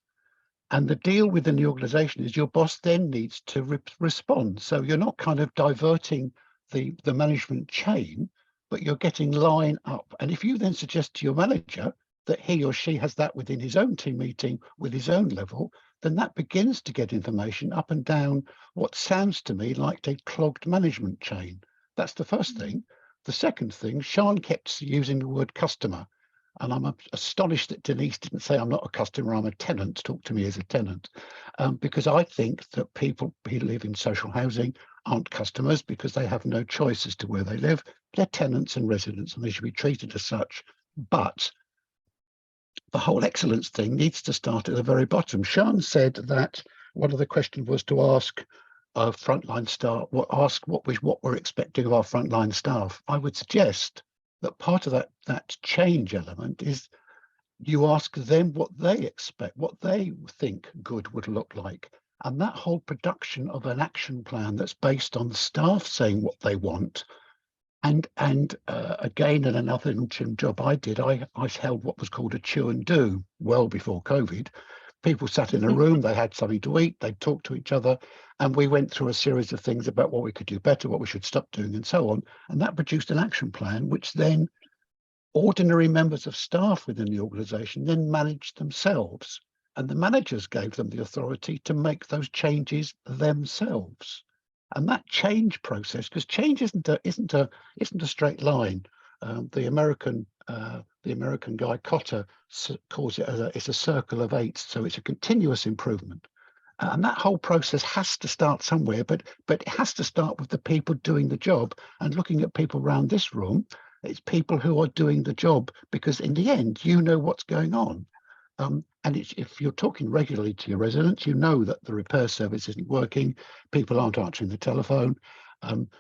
And the deal within the organization is your boss then needs to respond. So you're not kind of diverting the management chain, but you're getting line up. And if you then suggest to your manager that he or she has that within his own team meeting with his own level, then that begins to get information up and down what sounds to me like a clogged management chain. That's the first thing. The second thing, Siân kept using the word customer. And I'm astonished that Denise didn't say I'm not a customer, I'm a tenant, talk to me as a tenant. Because I think that people who live in social housing aren't customers because they have no choice as to where they live. They're tenants and residents and they should be treated as such. But the whole excellence thing needs to start at the very bottom. Siân said that one of the questions was to ask frontline staff, what we're expecting of our frontline staff. I would suggest that part of that change element is you ask them what they expect, what they think good would look like. And that whole production of an action plan that's based on the staff saying what they want. And again, in another interim job I did, I held what was called a chew and do well before COVID. People sat in a room, they had something to eat, they talked to each other, and we went through a series of things about what we could do better, what we should stop doing, and so on. And that produced an action plan, which then ordinary members of staff within the organisation then managed themselves. And the managers gave them the authority to make those changes themselves. And that change process, because change isn't a straight line. The American guy Cotter calls it it's a circle of eight, so it's a continuous improvement. And that whole process has to start somewhere, but it has to start with the people doing the job. And looking at people around this room, it's people who are doing the job, because in the end, you know what's going on. And if you're talking regularly to your residents, you know that the repair service isn't working, people aren't answering the telephone.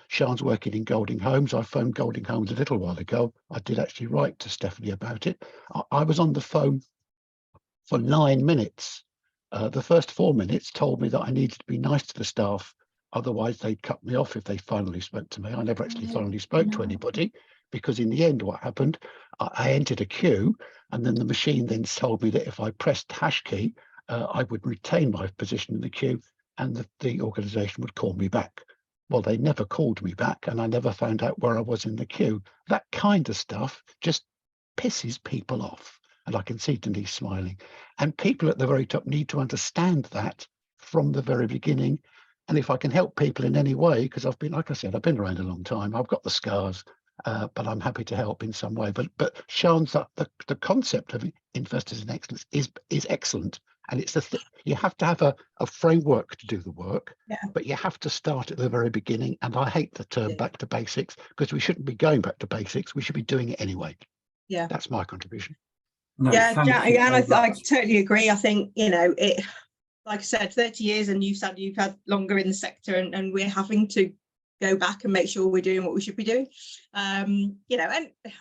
Siân's working in Golding Homes. I phoned Golding Homes a little while ago. I did actually write to Stephanie about it. I was on the phone for 9 minutes. The first 4 minutes told me that I needed to be nice to the staff, otherwise they'd cut me off if they finally spoke to me. I never actually finally spoke to anybody, because in the end what happened, I entered a queue, and then the machine then told me that if I pressed hash key, I would retain my position in the queue and the organisation would call me back. Well, they never called me back and I never found out where I was in the queue. That kind of stuff just pisses people off. And I can see Denise smiling. And people at the very top need to understand that from the very beginning. And if I can help people in any way, because I've been, like I said, I've been around a long time, I've got the scars, but I'm happy to help in some way. But Siân's the concept of investors in excellence is excellent. And it's you have to have a framework to do the work, but you have to start at the very beginning. And I hate the term back to basics, because we shouldn't be going back to basics. We should be doing it anyway. Yeah, that's my contribution. No, and I totally agree. I think, it, like I said, 30 years, and you said you've had longer in the sector, and we're having to go back and make sure we're doing what we should be doing. And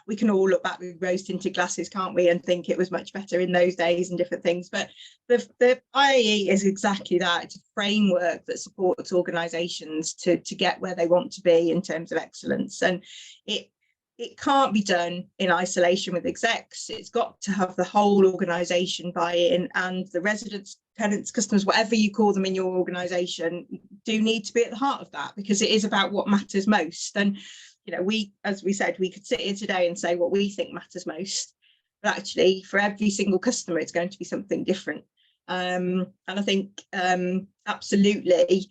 we can all look back with rose-tinted glasses, can't we, and think it was much better in those days and different things. But the IAE is exactly that. It's a framework that supports organisations to get where they want to be in terms of excellence. And it can't be done in isolation with execs. It's got to have the whole organisation buy-in, and the residents, tenants, customers, whatever you call them in your organisation, do need to be at the heart of that, because it is about what matters most. And, as we said, we could sit here today and say what we think matters most, but actually for every single customer, it's going to be something different. And I think absolutely,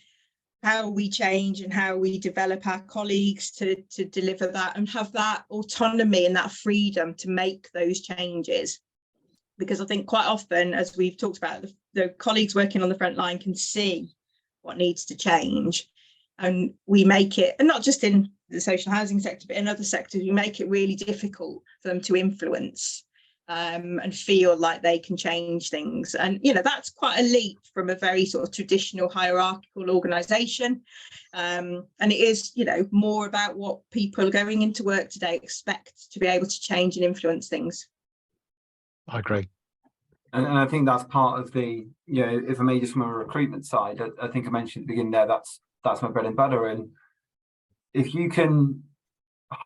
how we change and how we develop our colleagues to deliver that and have that autonomy and that freedom to make those changes. Because I think quite often, as we've talked about, the colleagues working on the front line can see what needs to change, and we make it, and not just in the social housing sector, but in other sectors, we make it really difficult for them to influence and feel like they can change things. And, you know, that's quite a leap from a very sort of traditional hierarchical organisation. And it is, you know, more about what people going into work today expect to be able to change and influence things. I agree. And I think that's part of the, you know, if I may, just from a recruitment side, I think I mentioned at the beginning there, that's my bread and butter. And if you can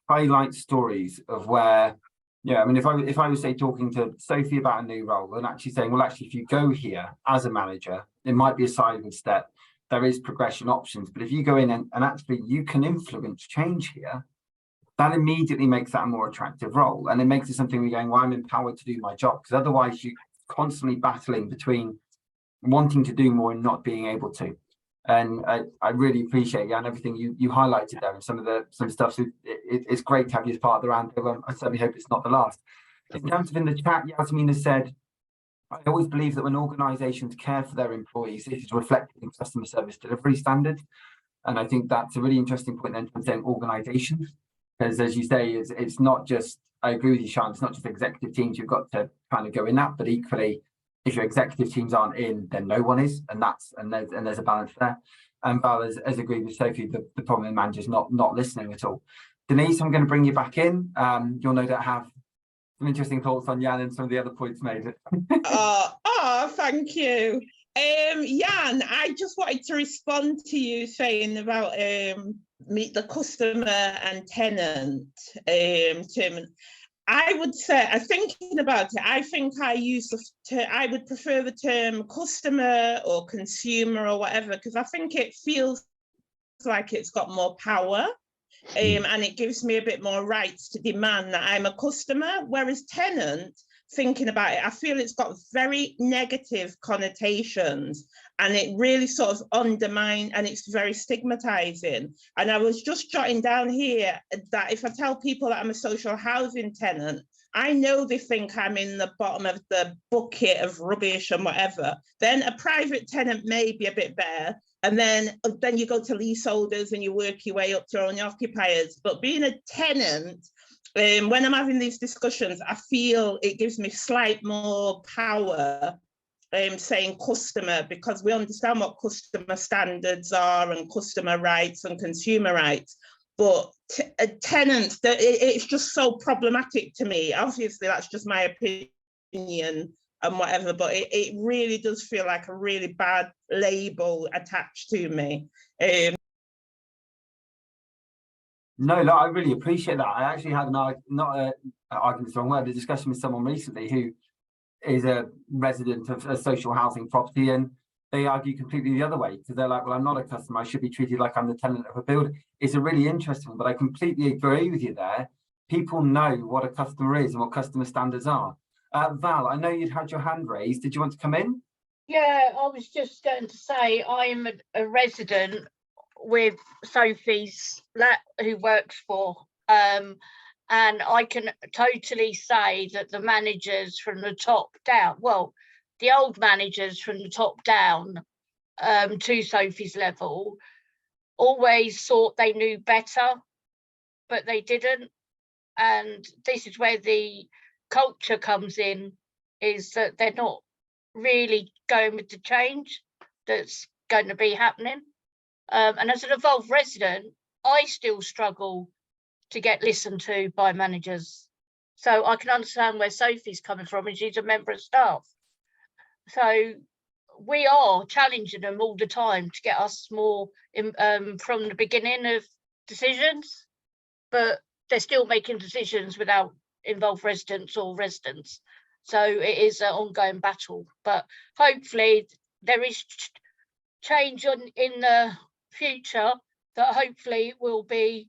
highlight stories of where, yeah, I mean, if I was, say, talking to Sophie about a new role and actually saying, well, actually, if you go here as a manager, it might be a sideward step. There is progression options. But if you go in and actually you can influence change here, that immediately makes that a more attractive role. And it makes it something we're going, well, I'm empowered to do my job. Because otherwise you're constantly battling between wanting to do more and not being able to. And I really appreciate, Jan, everything you highlighted there, and some stuff. So it's great to have you as part of the roundtable. I certainly hope it's not the last. In terms of in the chat, Yasmin has said, I always believe that when organisations care for their employees, it is reflected in customer service delivery standards. And I think that's a really interesting point then from saying organisations, because as you say, it's not just, I agree with you, Sian, it's not just executive teams you've got to kind of go in that, but equally, if your executive teams aren't in, then no one is, and there's a balance there. And Val has agreed with Sophie, the problem in managers not listening at all. Denise, I'm going to bring you back in. You'll no doubt have some interesting thoughts on Jan and some of the other points made. Thank you. Jan, I just wanted to respond to you saying about meet the customer and tenant term. I would say, thinking about it, I think I would prefer the term customer or consumer or whatever, because I think it feels like it's got more power and it gives me a bit more rights to demand that I'm a customer, whereas tenant, thinking about it, I feel it's got very negative connotations and it really sort of undermines, and it's very stigmatizing. And I was just jotting down here that if I tell people that I'm a social housing tenant, I know they think I'm in the bottom of the bucket of rubbish and whatever. Then a private tenant may be a bit better. And then you go to leaseholders and you work your way up to owner occupiers. But being a tenant, when I'm having these discussions, I feel it gives me slight more power saying customer, because we understand what customer standards are and customer rights and consumer rights. But tenants, it's just so problematic to me. Obviously, that's just my opinion and whatever, but it really does feel like a really bad label attached to me. No, I really appreciate that. I actually had argument's the wrong word, a discussion with someone recently who is a resident of a social housing property, and they argue completely the other way, because they're like, well, I'm not a customer, I should be treated like I'm the tenant of a building. It's a really interesting one, but I completely agree with you there. People know what a customer is and what customer standards are. Val, I know you'd had your hand raised. Did you want to come in? Yeah, I was just going to say I'm a resident with Sophie's who works for, and I can totally say that the managers from the top down, well, the old managers from the top down to Sophie's level always thought they knew better, but they didn't. And this is where the culture comes in, is that they're not really going with the change that's going to be happening. And as an involved resident, I still struggle to get listened to by managers. So I can understand where Sophie's coming from, and she's a member of staff. So we are challenging them all the time to get us more from the beginning of decisions, but they're still making decisions without involved residents or residents. So it is an ongoing battle, but hopefully there is change in the future that hopefully will be,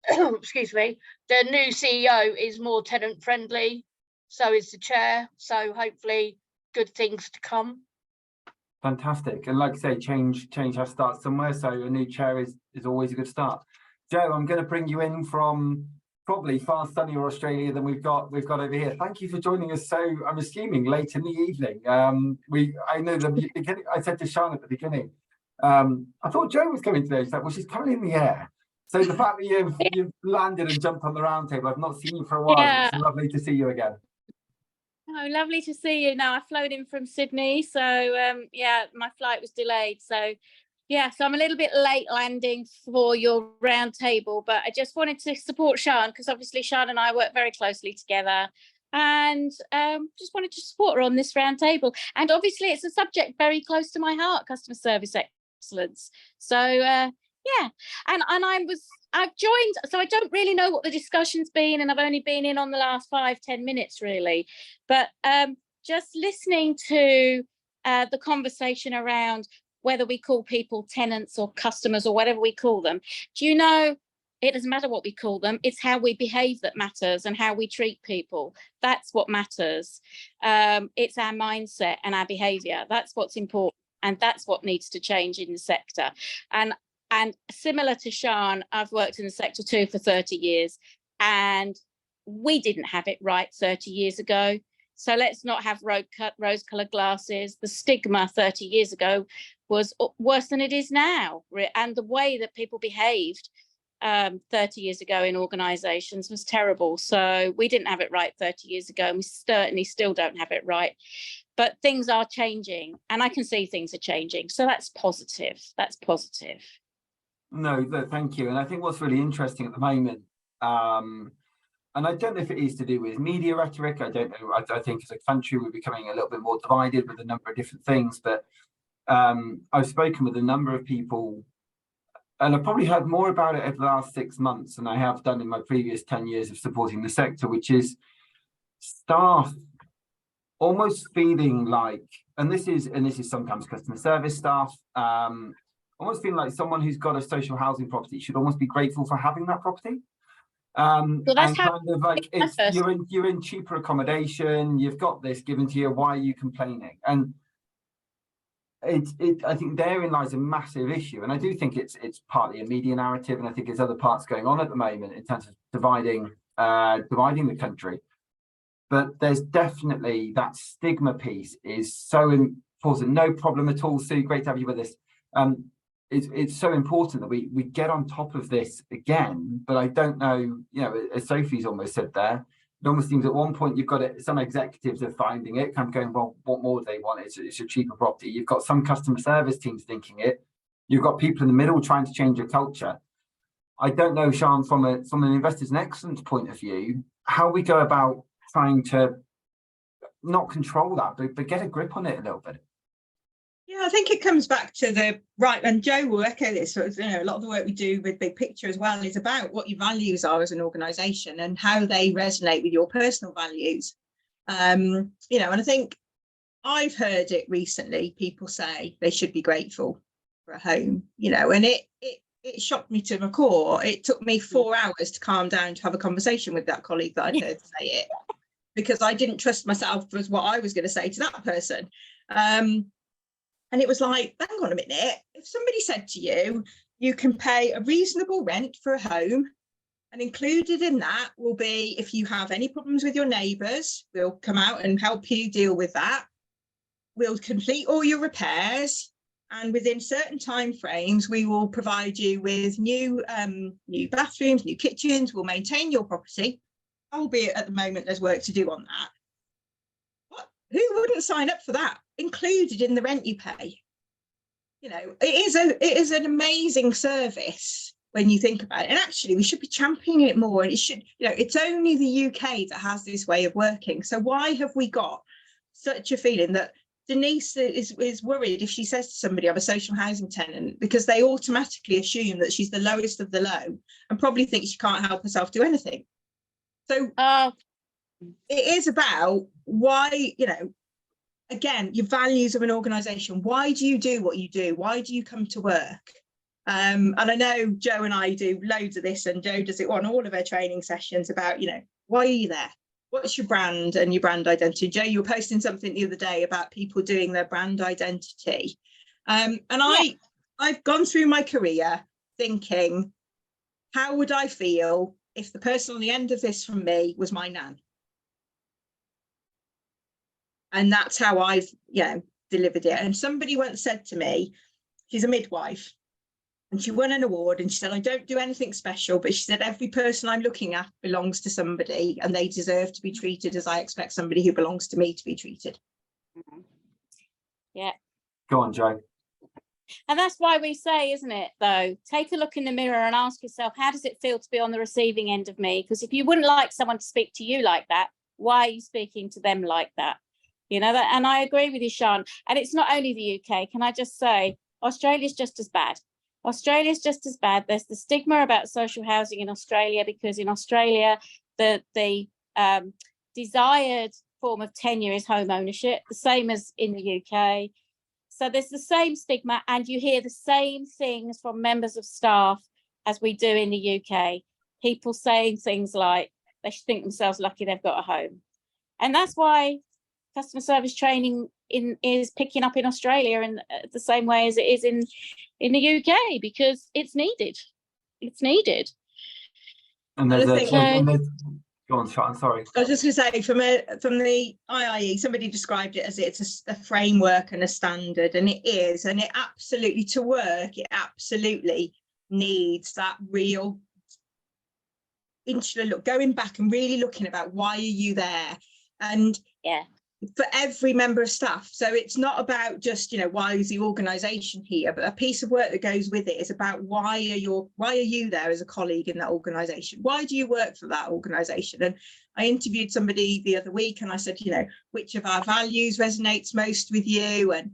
excuse me, the new CEO is more tenant friendly, so is the chair, so hopefully good things to come. Fantastic. And like I say, change has to start somewhere, so a new chair is always a good start. Joe, I'm going to bring you in from probably far sunnier Australia than we've got over here. Thank you for joining us. So I'm assuming late in the evening. I know the beginning. I said to Siân at the beginning, I thought Jo was coming today. She's like, well, she's coming in the air. So the fact that you've landed and jumped on the round table, I've not seen you for a while. Yeah. It's lovely to see you again. Oh, lovely to see you. Now I flown in from Sydney, so yeah, my flight was delayed. So yeah, so I'm a little bit late landing for your round table, but I just wanted to support Siân because obviously Siân and I work very closely together, and just wanted to support her on this round table. And obviously it's a subject very close to my heart, customer service excellence. So yeah, and I've joined, so I don't really know what the discussion's been, and I've only been in on the last 5-10 minutes really, but just listening to the conversation around whether we call people tenants or customers or whatever we call them. Do you know, it doesn't matter what we call them, it's how we behave that matters and how we treat people. That's what matters. It's our mindset and our behaviour. That's what's important, and that's what needs to change in the sector. And similar to Siân, I've worked in the sector too for 30 years, and we didn't have it right 30 years ago. So let's not have rose-coloured glasses. The stigma 30 years ago was worse than it is now. And the way that people behaved 30 years ago in organisations was terrible. So we didn't have it right 30 years ago, and we certainly still don't have it right. But things are changing, and I can see things are changing. So that's positive. That's positive. No, thank you. And I think what's really interesting at the moment, and I don't know if it is to do with media rhetoric, I don't know, I think as a country we're becoming a little bit more divided with a number of different things, but I've spoken with a number of people, and I've probably heard more about it over the last 6 months than I have done in my previous 10 years of supporting the sector, which is staff almost feeling like, and this is sometimes customer service staff, almost feeling like someone who's got a social housing property should almost be grateful for having that property. Well, that's and kind of like you're in cheaper accommodation, you've got this given to you, why are you complaining? And I think therein lies a massive issue, and I do think it's partly a media narrative, and I think there's other parts going on at the moment in terms of dividing the country. But there's definitely that stigma piece is so important. No problem at all, Sue, great to have you with us. It's so important that we get on top of this again, but I don't know, as Sophie's almost said there, it almost seems at one point you've got some executives are finding it, kind of going, well, what more do they want? It's a cheaper property. You've got some customer service teams thinking it. You've got people in the middle trying to change your culture. I don't know, Siân, from an investors in excellence point of view, how we go about trying to not control that, but get a grip on it a little bit. Yeah, I think it comes back to the right, and Jo will echo this. So, a lot of the work we do with Big Picture as well is about what your values are as an organisation and how they resonate with your personal values. And I think I've heard it recently. People say they should be grateful for a home, and it shocked me to my core. It took me 4 hours to calm down to have a conversation with that colleague that I'd heard say it, because I didn't trust myself with what I was going to say to that person. And it was like, hang on a minute, if somebody said to you, you can pay a reasonable rent for a home, and included in that will be, if you have any problems with your neighbours, we'll come out and help you deal with that. We'll complete all your repairs, and within certain time frames, we will provide you with new bathrooms, new kitchens, we'll maintain your property, albeit at the moment there's work to do on that. Who wouldn't sign up for that? Included in the rent you pay. It is an amazing service when you think about it. And actually, we should be championing it more. And it should, it's only the UK that has this way of working. So why have we got such a feeling that Denise is worried if she says to somebody, I'm a social housing tenant, because they automatically assume that she's the lowest of the low and probably think she can't help herself do anything. So it is about why, again, your values of an organisation. Why do you do what you do? Why do you come to work? And I know Jo and I do loads of this, and Jo does it on all of her training sessions about, why are you there? What's your brand and your brand identity? Jo, you were posting something the other day about people doing their brand identity. And I've gone through my career thinking, how would I feel if the person on the end of this from me was my nan. And that's how I've, delivered it. And somebody once said to me, she's a midwife, and she won an award, and she said, I don't do anything special, but she said, every person I'm looking at belongs to somebody, and they deserve to be treated as I expect somebody who belongs to me to be treated. Yeah. Go on, Jo. And that's why we say, isn't it, though, take a look in the mirror and ask yourself, how does it feel to be on the receiving end of me? Because if you wouldn't like someone to speak to you like that, why are you speaking to them like that? You know that, and I agree with you, Siân. And it's not only the UK. Can I just say, Australia's just as bad. Australia's just as bad. There's the stigma about social housing in Australia, because in Australia, the desired form of tenure is home ownership, the same as in the UK. So there's the same stigma, and you hear the same things from members of staff as we do in the UK. People saying things like they should think themselves lucky they've got a home. And that's why customer service training is picking up in Australia in the same way as it is in the UK, because it's needed. It's needed. And there's go on, Siân, sorry. I was just going to say, from the IIE, somebody described it as it's a framework and a standard, and it is, and it absolutely, to work, it absolutely needs that real insular look, going back and really looking about why are you there, and for every member of staff. So it's not about just, why is the organisation here, but a piece of work that goes with it is about why are you there as a colleague in that organisation? Why do you work for that organisation? And I interviewed somebody the other week, and I said, which of our values resonates most with you? And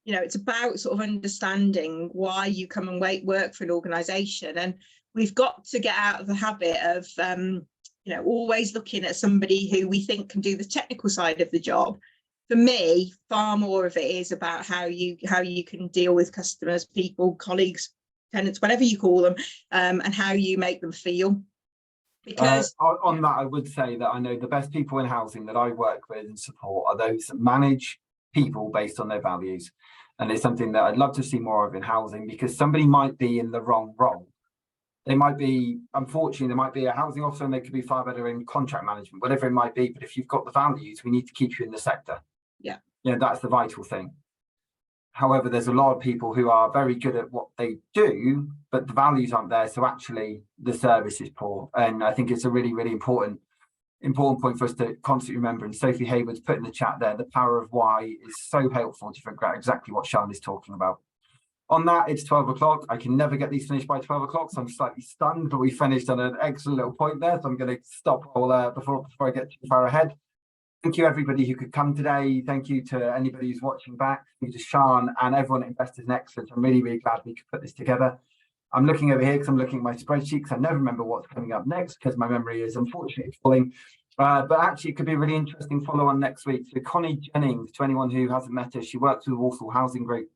it's about sort of understanding why you come and work for an organisation. And we've got to get out of the habit of always looking at somebody who we think can do the technical side of the job. For me, far more of it is about how you can deal with customers, people, colleagues, tenants, whatever you call them, and how you make them feel. Because on that, I would say that I know the best people in housing that I work with and support are those that manage people based on their values. And it's something that I'd love to see more of in housing, because somebody might be in the wrong role. They might be, unfortunately, there might be a housing officer, and they could be far better in contract management, whatever it might be. But if you've got the values, we need to keep you in the sector. Yeah, that's the vital thing. However, there's a lot of people who are very good at what they do, but the values aren't there. So actually, the service is poor. And I think it's a really, really important point for us to constantly remember. And Sophie Hayward's put in the chat there, the power of why is so helpful to figure out exactly what Siân is talking about. On that, it's 12 o'clock. I can never get these finished by 12 o'clock, so I'm slightly stunned, but we finished on an excellent little point there. So I'm going to stop all before I get too far ahead. Thank you, everybody who could come today. Thank you to anybody who's watching back. Thank you to Siân and everyone at Investors in Excellence. I'm really, really glad we could put this together. I'm looking over here because I'm looking at my spreadsheet, because I never remember what's coming up next, because my memory is unfortunately falling. But actually, it could be a really interesting follow-on next week. So Connie Jennings, to anyone who hasn't met her, she works with the Walsall Housing Group.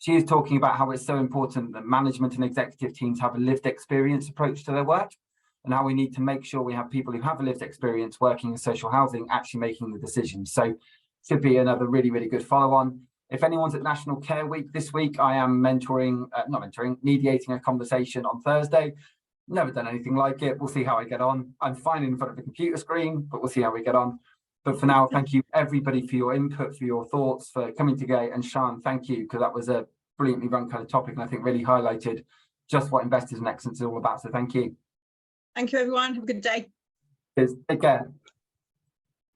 She is talking about how it's so important that management and executive teams have a lived experience approach to their work, and how we need to make sure we have people who have a lived experience working in social housing actually making the decisions. So should be another really, really good follow-on. If anyone's at National Care Week this week, I am mediating a conversation on Thursday. Never done anything like it. We'll see how I get on. I'm fine in front of the computer screen, but we'll see how we get on. But for now, thank you everybody for your input, for your thoughts, for coming together. And Siân, thank you, because that was a brilliantly run kind of topic, and I think really highlighted just what Investors in Excellence is all about. So thank you. Thank you, everyone. Have a good day. Take care.